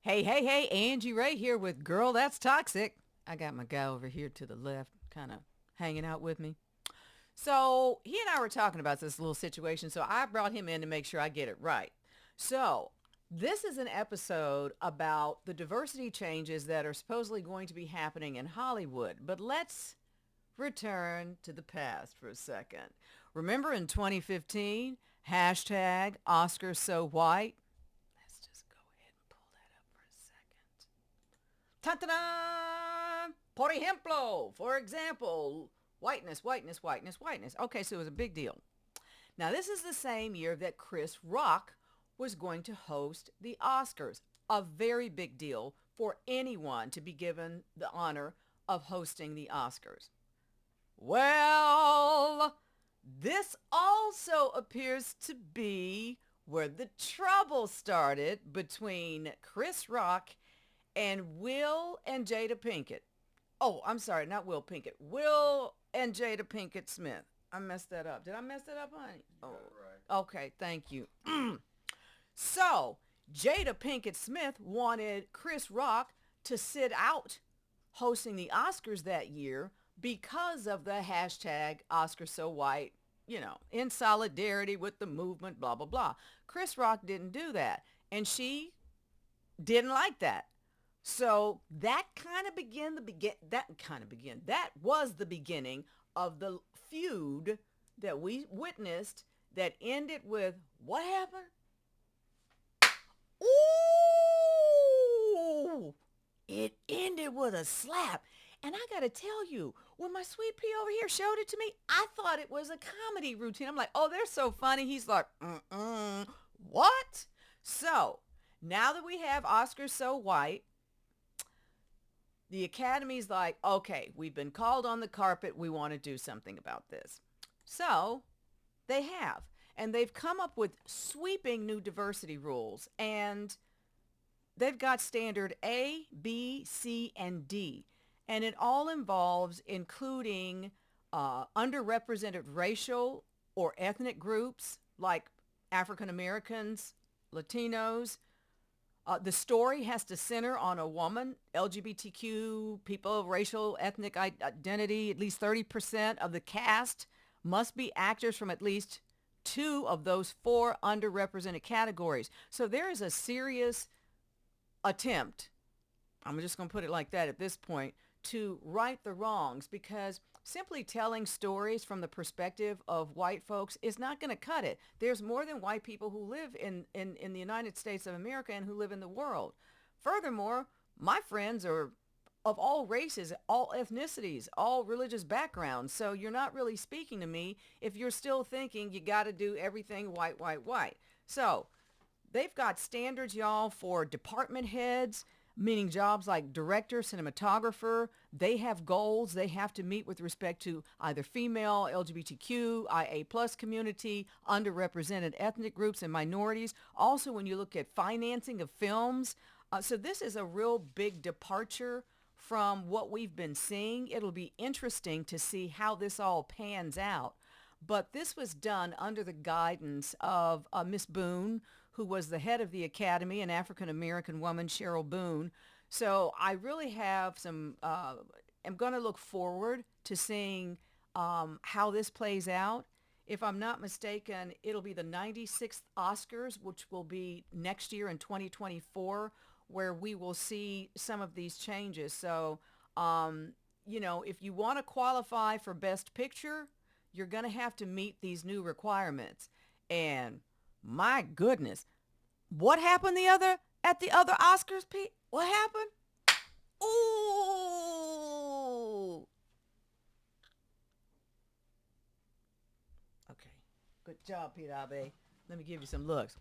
Hey, hey, hey, Angie Rae here with Girl That's Toxic. I got my guy over here to the left kind of hanging out with me. So he and I were talking about this little situation, so I brought him in to make sure I get it right. So this is an episode about the diversity changes that are supposedly going to be happening in Hollywood. But let's return to the past for a second. Remember in 2015, hashtag Oscars So White? Let's just go ahead and pull that up for a second. Ta-da! Por ejemplo, for example, whiteness, whiteness, whiteness, whiteness. Okay, so it was a big deal. Now, this is the same year that Chris Rock was going to host the Oscars. A very big deal for anyone to be given the honor of hosting the Oscars. Well, this also appears to be where the trouble started between Chris Rock and Will and Jada Pinkett. Oh, I'm sorry, not Will Pinkett. Will and Jada Pinkett Smith. I messed that up. Did I mess that up, honey? You got it Oh, okay. Thank you. So, Jada Pinkett Smith wanted Chris Rock to sit out hosting the Oscars that year because of the hashtag Oscar So White, in solidarity with the movement, blah, blah, blah. Chris Rock didn't do that. And she didn't like that. So that kind of that was the beginning of the feud that we witnessed that ended with what happened? Ooh! It ended with a slap. And I got to tell you, when my sweet pea over here showed it to me, I thought it was a comedy routine. I'm like, oh, they're so funny. He's like, what? So now that we have Oscar So White, the Academy's like, okay, we've been called on the carpet. We want to do something about this. So they have. And they've come up with sweeping new diversity rules. And they've got standard A, B, C, and D. And it all involves including underrepresented racial or ethnic groups like African Americans, Latinos. The story has to center on a woman, LGBTQ people, racial, ethnic identity. At least 30% of the cast must be actors from at least two of those four underrepresented categories. So there is a serious attempt, I'm just going to put it like that at this point, to right the wrongs, because simply telling stories from the perspective of white folks is not going to cut it. There's more than white people who live in the United States of America and who live in the world. Furthermore, my friends are of all races, all ethnicities, all religious backgrounds. So you're not really speaking to me if you're still thinking you got to do everything white, white, white. So they've got standards, y'all, for department heads, meaning jobs like director, cinematographer. They have goals they have to meet with respect to either female, LGBTQ, IA plus community, underrepresented ethnic groups, and minorities. Also, when you look at financing of films. So this is a real big departure from what we've been seeing. It'll be interesting to see how this all pans out. But this was done under the guidance of Miss Boone, who was the head of the Academy, an African-American woman, Cheryl Boone. So I really have I'm going to look forward to seeing how this plays out. If I'm not mistaken, it'll be the 96th Oscars, which will be next year in 2024, where we will see some of these changes. So, if you want to qualify for Best Picture, you're going to have to meet these new requirements. And my goodness, what happened at the other Oscars, Pete? What happened? Ooh. Okay. Good job, Pete Abe. Let me give you some looks.